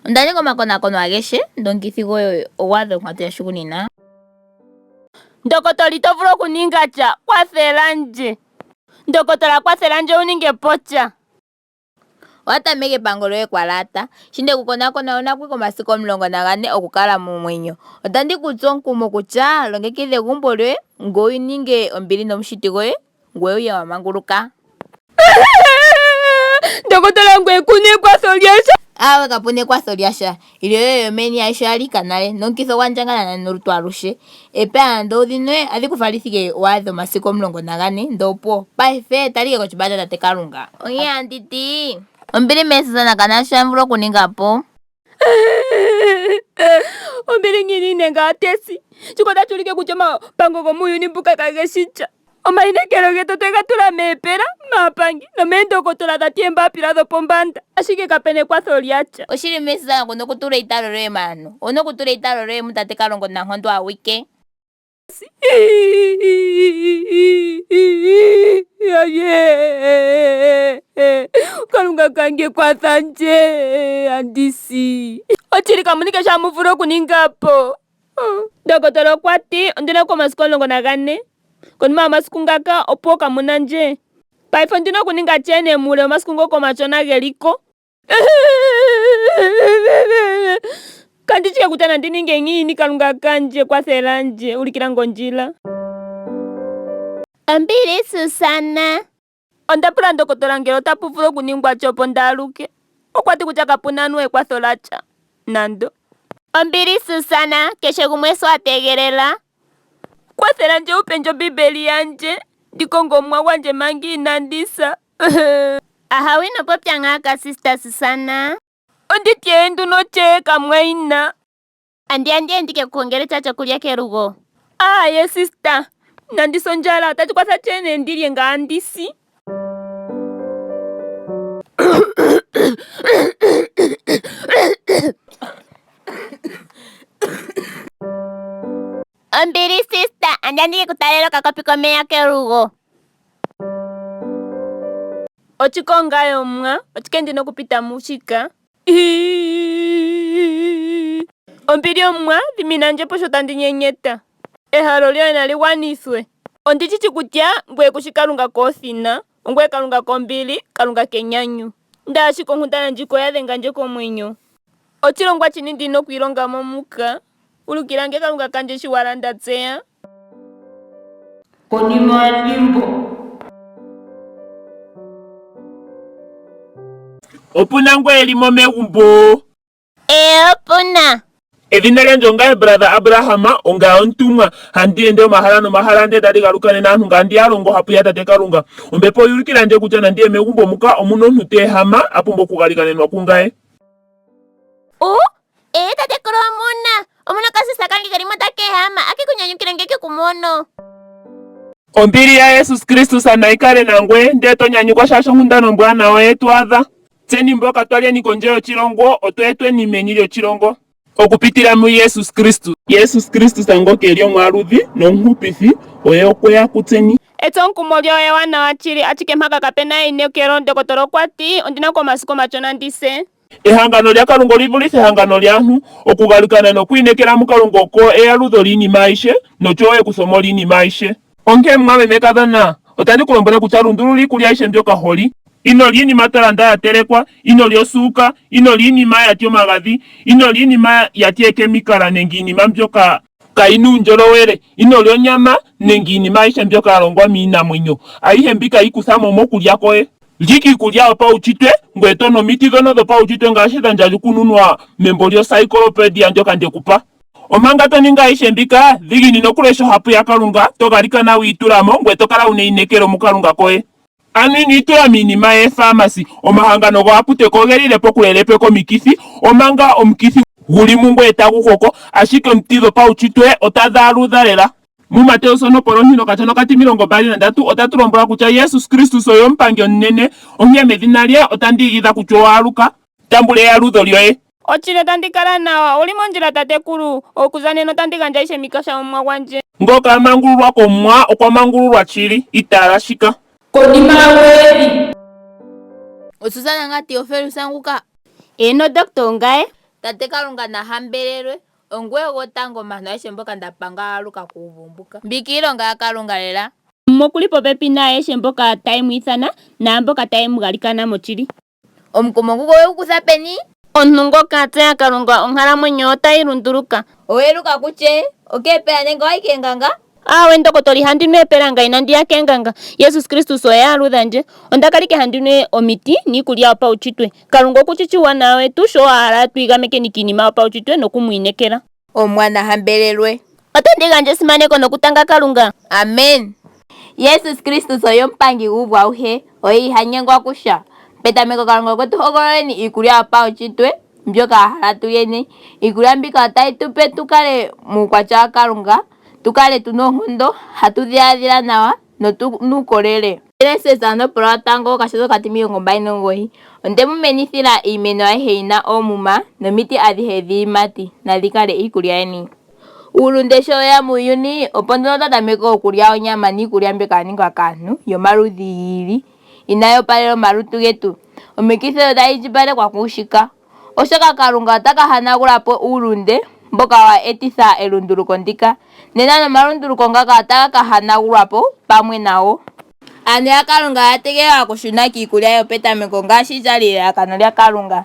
Ondali komakonakono ageshe ndongithi goyo owadha onkatu yashugunina. Ndokotola ito vulu okuninga tya, kwathelandje. Ndokotola kwathelandje uninge potya. Owatameke epango lyoye kwalaata. Shinde kukonakona onakwi komasiku 14 okukala mumwenyo. Otandi kutsu omukumo kutya longekidha egumbo lyoye ngoye uninge ombili nomushiti goye ngoye uye wamanguluka. Ndokotola ngwe kuna ekwatho lyasha. Awe kapuna ekwatho lyasha. Ilyo yomeni aisho yali kanale nonkitho gwanjangana nolutu alushe. Epe ando udhinwe adhikufalithike waadha omasiku 14 ndopo. Paife talike kochibanda tate Kalunga. Oye anditi. Ombili mesizana kana shamvula okuningapo. Ombili ngini nenga atesi. Chikota chulike kutya mapango gomuyuni mbuka kageshitya. Omayinekelo getu twega tula meepela, maapangi, nomeendokotola dha tiembapila dhopombanda. Ashike kapena ekwatho lyatya. Oshili mesizana kuno kutula italo lyoye manu. Ono kutula italo lyoye mutate Kalunga nankondo awike. Kalunga kange kwathanje andisi. Ochili kamunike shamuvulu okuningapo. Ndokotola kwati ondina komasiku 14. Konima amasiku ngaka opo kamunanje. Paife ondina okuninga chene mule omasiku ngoko machona geliko. Kandichike kutya nandininge ngini Kalunga kanje kwathelandje ulikila ngonjila. Ombili Susana. Ondapula ndokotola ngelo otapu vulu okuningwa chopo ndaluke. Okwati kutya kapuna anu ekwatho latya. Nando. Ombili Susana, keshe gumwe swategelela. Kwathelandje upenjo bibeli yanje. Ndikongo omwa gwanje mangi inandisa. Aha wino popya ngaka sister Susana. Onditye nduno che kamwaina. Andi ndike kuhongele chacho kulya kelugo. Ye sister. Nandiso njala tachikwatha chene ndilye nga andisi. Ombili sister, andi ndike kutalelo kakopi komeya kelugo. Ochikonga yomwa, ochikendi nokupita mushika. Ombili omwa, dhiminanje posho tandi nyenyeta. Ehalo lyoye naligwanithwe. Ondichichi kutya ngwe kushikalunga kothina, ngwe Kalunga kombili, Kalunga kenyanyu. Ndashi konkundana njiko yadhenganje komwenyo. Ochilongwa chini ndino kuilonga momuka. Ulukilange Kalunga kanje shiwalanda tseya. Konima limbo. Opuna ngwe elimo megumbo. Opuna. Edhina lyanje ongaye brother Abrahama onga ontumwa handi ende omahala nomahala nde tadi galukane naantu nga ndi alongo hapu ya tate Kalunga. Ombepo yulikilanje kutya nandiye megumbo muka omuno omuntu tehama apumba okugalikanenwa kungaye. Tate Kalunga omuna kasisa kange kalimo takehama akikunyanyukila ngeke kumono. Ombili ya Jesus Kristu sana ikale nangwe nde tonyanyukwa shasho nkundano mbwanawa yetu adha. Tseni mboka twalya ni konje yochilongo otwetwe ni meni lyochilongo. Okupitila mu Jesus Kristu. Jesus Kristu sango keli omwaluthi nonkupithi oye okweya kutseni. Eto nkumo lyoye wana wachili achike mpaka kapena inekelo ndokotola kwati ondina komasiku machona ndise. Ehangano lya Kalunga livulitha ehangano lyantu okugalukana nokwinekela mu Kalunga oko eyaludho liinima aishe nochowe kusomo liinima aishe. Onke mwabe mekadhana otandi kulombwela kutya lundulu likulya aishe mbyoka holi. Ino liinima talanda yatelekwa, ino lyosuuka, ino liinima yatyo magadhi, ino liinima yatyo ekemikala nengi inima mbyoka kainu njolowele, ino lyonyama nengi inima aishe mbyoka yalongwa miinamwenyo. Aihe mbika ikuthamo mokulya koye. Liki kulya opauchitwe, ngwe tono miti dhono dhopauchitwe ngaashi dhandjali kununwa membo lyo encyclopedia ndyoka ndekupa. Omanga toninga aishe mbika, dhigini nokulesho hapu ya Kalunga, togalikana wiitulamo, ngwe tokala uneinekelo mu Kalunga koye. Anu initula minima ye pharmacy, omahangano go aputeko ogelile pokulelepe komikithi, omanga omukithi guli mungwe etagukoko, ashike omiti dhopauchitwe otadhaaludha lela. Mu Mateo sono polontino katono kati 23 otatulombwela kutya Jesus Kristus oyo ompangi omunene, onkene medhina lye otandiigidha kutya owaaluka, tambula eyaludho lyoye. Ochile tandikala nawa, uli mondjila tatekulu, okuza neno tandigandja ishe mikasha omwa gwanje. Ngoka amangululwa komwa okwamangululwa chili, itala shika. Konima weli. Susana ngati ofelu sanguka. Eno doctor ngaye? tate Kalunga nahambelelwe, ongweye gotango omano ayehe mboka ndapanga aluka kuuvumbuka. Mbika iilonga ya Kalunga lela. Mokuli popepi naayeshe mboka taye mu ithana naamboka taye mu galikana mochili. Omukumo nguka owe gukutha peni? Omuntu ngoka atseya Kalunga onkalamwenyo otayi lunduluka. Oweluka kutya okeepela nenge owayi kenganga? Awe ndokotoli handinwe epelanga inandiya kenganga. Yesus Kristus oye aludhandje. Ondakalike handinwe omiti niikulya yopauchitwe. Kalunga okuchichi uwanawa wetu sho ahala twiigameke nikinima yopauchitwe nokumwiinekela. Omwana hambelelwe. Otandigandje esimaneko nokutanga Kalunga. Amen. Yesus Kristus oye omupangi guuvu auhe, oye ihanyengwa kusha. Petameko Kalunga okwetu hogololeni iikulya yopauchitwe mbyoka ahala tulyeni. Iikulya mbika otayi tupe tukale muukwatya wa Kalunga, tukale tuna oonkondo, hatu dhiladhila nawa nuukolele. Genesis 1:29 ondemu menithila iimeno ayihe yina oomuma nomiti adhihe dhiiyimati nadhikale iikulya yeni. Uulunde sho weya muuyuni opo nduno twatameka okulya onyama niikulya mbyoka yaningwa kaantu yomaludhi giili inayi opalela omalutu getu. Omikithi otadhi indjipalekwa kuushika, oshoka Kalunga otaka hanagulapo uulunde mboka wa etitha elunduluko ndika. Nena nomalunduluko ngaka otaga ka hanagulwapo pamwe nawo. Aantu ya Kalunga oya tegelelwa okushuna kiikulya yopetameko ngaashi lyali elalakano lya Kalunga.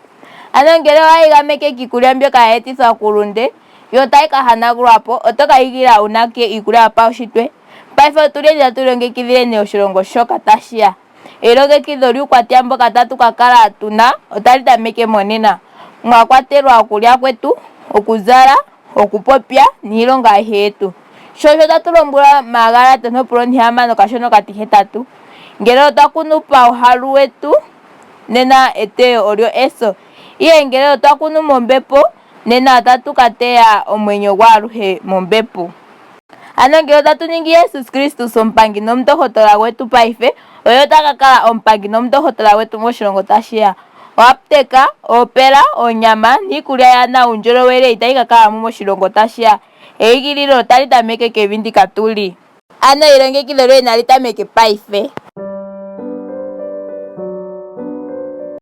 Ano ngele owayigameke kiikulya mbyoka ya etithwa kuulunde yo otayi ka hanagulwapo, otoka higila unake iikulya yopaushitwe. Paife otulyeni tatu ilongekidhileni oshilongo shoka tashiya. Elongekidho lyuukwatya mboka tatu ka kala tuna otali tameke monena, mwakwatelwa okulya kwetu, okuzala, okupopya niilonga ayihe yetu. Shosho tatu lombwelwa maGalatia 5:8. Ngele otwakunu pauhalu wetu, nena eteyo olyo eso. Ihe ngele otwakunu mombepo, nena otatu ka teya omwenyo gwaaluhe mombepo. Ano ngele otatu ningi Yesus Kristus omupangi nomundohotola gwetu paife, oye otaka kala omupangi nomundohotola gwetu moshilongo tashiya. Oapteka, oopela, onyama niikulya yaana uundjolowele itayi ka kala moshilongo tashiya. Eyigililo otali tameke kevi ndika tuli. Ano ilongekidho lyoye nali tameke paife.